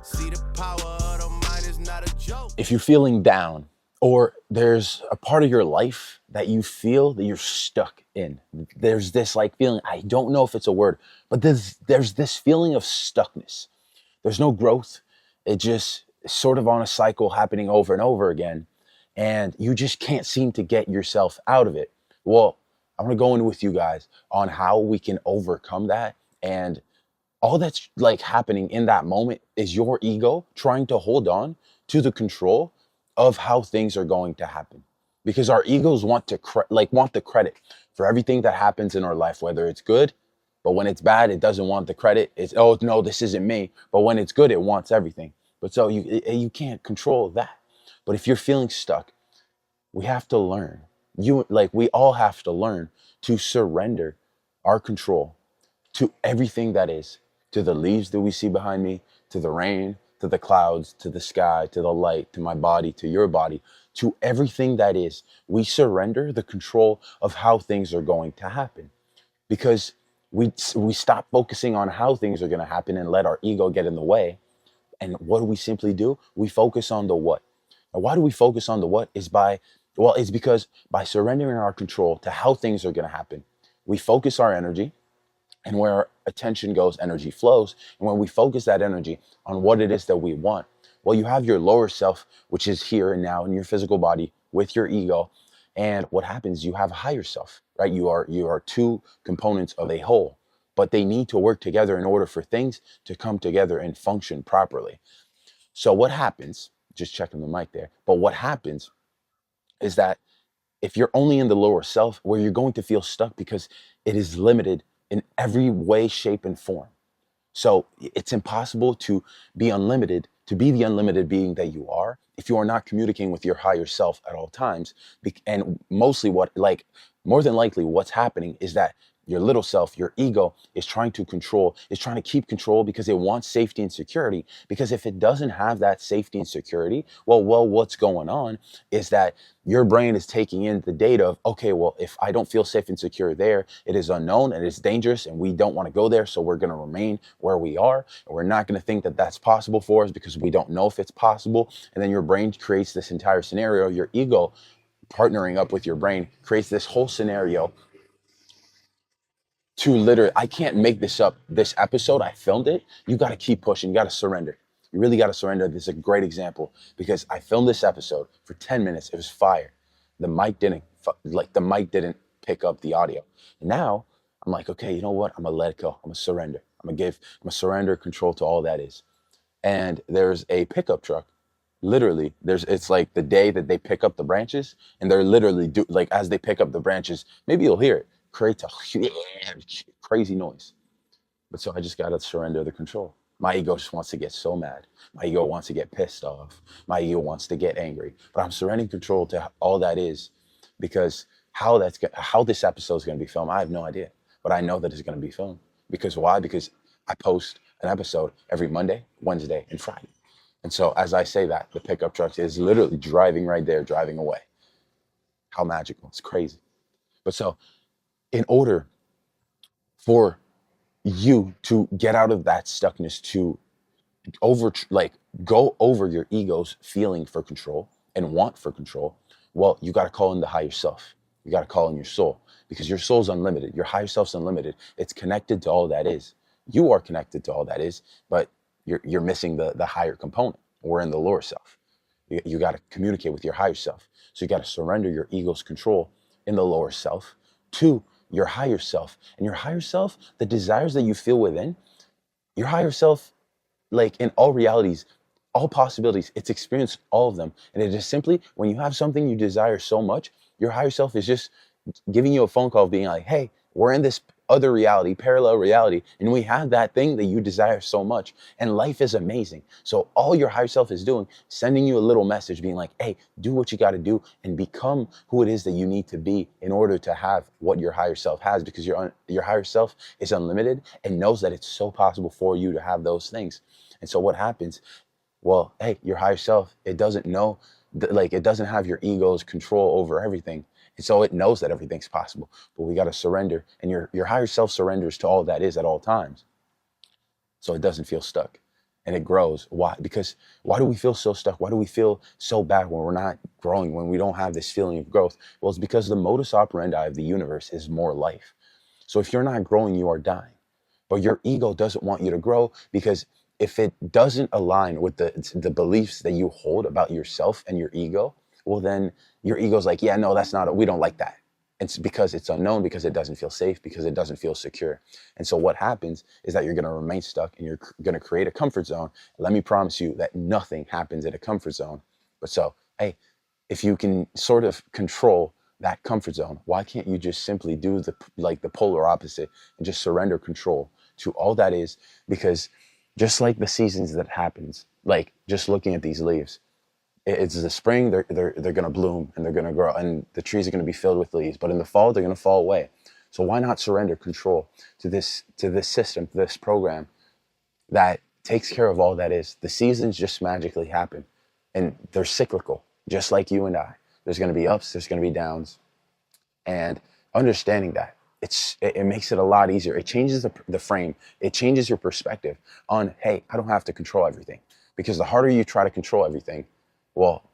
See, the power of the mind is not a joke. If you're feeling down, or there's a part of your life that you feel that you're stuck in, there's this like feeling, I don't know if it's a word, but there's this feeling of stuckness. There's no growth. It just sort of on a cycle happening over and over again. And you just can't seem to get yourself out of it. Well, I'm going to go in with you guys on how we can overcome that. And all that's like happening in that moment is your ego trying to hold on to the control of how things are going to happen, because our egos want to want the credit for everything that happens in our life, whether it's good, but when it's bad it doesn't want the credit. It's, oh no, this isn't me. But when it's good it wants everything. But so you can't control that. But if you're feeling stuck, we have to learn, we all have to learn to surrender our control to everything that is, to the leaves that we see behind me, to the rain, to the clouds, to the sky, to the light, to my body, to your body, to everything that is. We surrender the control of how things are going to happen, because we stop focusing on how things are going to happen and let our ego get in the way. And what do we simply do? We focus on the what. And why do we focus on the what? It's because by surrendering our control to how things are going to happen, we focus our energy. And where our attention goes, energy flows. And when we focus that energy on what it is that we want, well, you have your lower self, which is here and now in your physical body with your ego. And what happens, you have a higher self, right? You are two components of a whole, but they need to work together in order for things to come together and function properly. So what happens, just checking the mic there, but what happens is that if you're only in the lower self, where you're going to feel stuck because it is limited in every way, shape, and form. So it's impossible to be unlimited, to be the unlimited being that you are, if you are not communicating with your higher self at all times. And mostly more than likely, what's happening is that your little self, your ego, is trying to control, is trying to keep control because it wants safety and security. Because if it doesn't have that safety and security, well, what's going on is that your brain is taking in the data of, okay, well, if I don't feel safe and secure there, it is unknown and it's dangerous and we don't want to go there. So we're going to remain where we are. And we're not going to think that that's possible for us because we don't know if it's possible. And then your brain creates this entire scenario. Your ego, partnering up with your brain, creates this whole scenario to literally, I can't make this up. This episode, I filmed it. You got to keep pushing. You got to surrender. You really got to surrender. This is a great example because I filmed this episode for 10 minutes. It was fire. The mic didn't pick up the audio. And now I'm like, okay, you know what? I'm gonna let it go. I'm gonna surrender. I'm gonna surrender control to all that is. And there's a pickup truck. Literally, it's like the day that they pick up the branches, and they're literally as they pick up the branches, maybe you'll hear it, creates a crazy noise. But so I just gotta surrender the control. My ego just wants to get so mad. My ego wants to get pissed off. My ego wants to get angry. But I'm surrendering control to all that is, because how this episode is gonna be filmed, I have no idea. But I know that it's gonna be filmed. Because why? Because I post an episode every Monday, Wednesday, and Friday. And so as I say that, the pickup truck is literally driving right there, driving away. How magical. It's crazy. But so in order for you to get out of that stuckness, to go over your ego's feeling for control and want for control, well, you got to call in the higher self. You got to call in your soul, because your soul's unlimited. Your higher self's unlimited. It's connected to all that is. You are connected to all that is, but you're missing the higher component. We're in the lower self. You got to communicate with your higher self. So you got to surrender your ego's control in the lower self to your higher self. And your higher self, the desires that you feel within, your higher self, like in all realities, all possibilities, it's experienced all of them. And it is simply when you have something you desire so much, your higher self is just giving you a phone call being like, hey, we're in this other reality, parallel reality, and we have that thing that you desire so much, and life is amazing. So all your higher self is doing, sending you a little message being like, hey, do what you got to do and become who it is that you need to be in order to have what your higher self has, because your higher self is unlimited and knows that it's so possible for you to have those things. And so what happens? Well, hey, your higher self, it doesn't know, it doesn't have your ego's control over everything. And so it knows that everything's possible, but we got to surrender. And your higher self surrenders to all that is at all times. So it doesn't feel stuck. and it grows. Why? Because why do we feel so stuck? Why do we feel so bad when we're not growing, when we don't have this feeling of growth? Well, it's because the modus operandi of the universe is more life. So if you're not growing, you are dying. But your ego doesn't want you to grow, because if it doesn't align with the beliefs that you hold about yourself and your ego, well, then your ego's like, yeah, no, that's not, we don't like that. It's because it's unknown, because it doesn't feel safe, because it doesn't feel secure. And so what happens is that you're going to remain stuck, and you're going to create a comfort zone. Let me promise you that nothing happens in a comfort zone. But so, hey, if you can sort of control that comfort zone, why can't you just simply do the polar opposite and just surrender control to all that is? Because just like the seasons that happens, like just looking at these leaves, it's the spring, they're going to bloom and they're going to grow, and the trees are going to be filled with leaves. But in the fall, they're going to fall away. So why not surrender control to this system, to this program that takes care of all that is? The seasons just magically happen, and they're cyclical, just like you and I. There's going to be ups, there's going to be downs, and understanding that, it makes it a lot easier. It changes the frame. It changes your perspective on, hey, I don't have to control everything. Because the harder you try to control everything, well,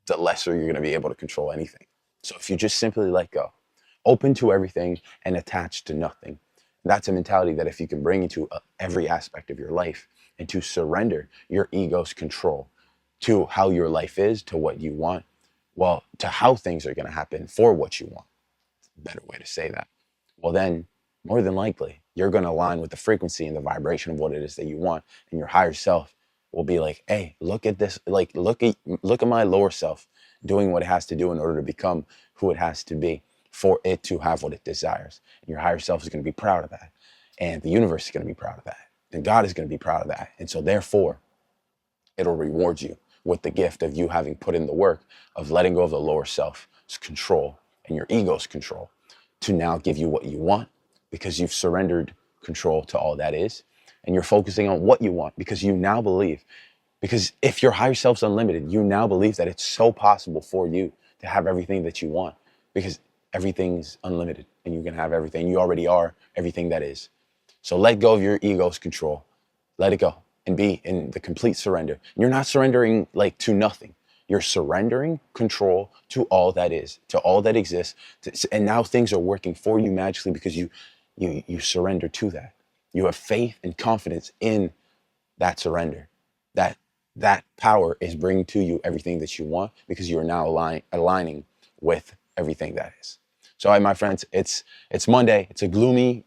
the lesser you're going to be able to control anything. So if you just simply let go, open to everything and attached to nothing, that's a mentality that if you can bring into every aspect of your life, and to surrender your ego's control to how your life is, to what you want, well, to how things are going to happen for what you want. Better way to say that. Well, then more than likely, you're going to align with the frequency and the vibration of what it is that you want. And your higher self will be like, hey, look at this. Like, look at my lower self doing what it has to do in order to become who it has to be for it to have what it desires. And your higher self is going to be proud of that. And the universe is going to be proud of that. And God is going to be proud of that. And so therefore, it'll reward you with the gift of you having put in the work of letting go of the lower self's control and your ego's control to now give you what you want, because you've surrendered control to all that is, and you're focusing on what you want, because you now believe, because if your higher self's unlimited, you now believe that it's so possible for you to have everything that you want, because everything's unlimited and you can have everything. You already are everything that is. So let go of your ego's control, let it go, and be in the complete surrender. You're not surrendering like to nothing. You're surrendering control to all that is, to all that exists. And now things are working for you magically, because you surrender to that. You have faith and confidence in that surrender. That power is bringing to you everything that you want, because you are now aligning with everything that is. So, all right, my friends, it's Monday. It's a gloomy,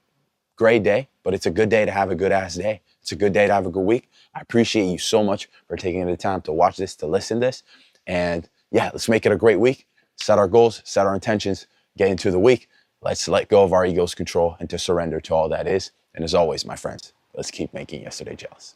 gray day, but it's a good day to have a good ass day. It's a good day to have a good week. I appreciate you so much for taking the time to watch this, to listen to this. And yeah, let's make it a great week. Set our goals, set our intentions, get into the week. Let's let go of our ego's control and to surrender to all that is. And as always, my friends, let's keep making yesterday jealous.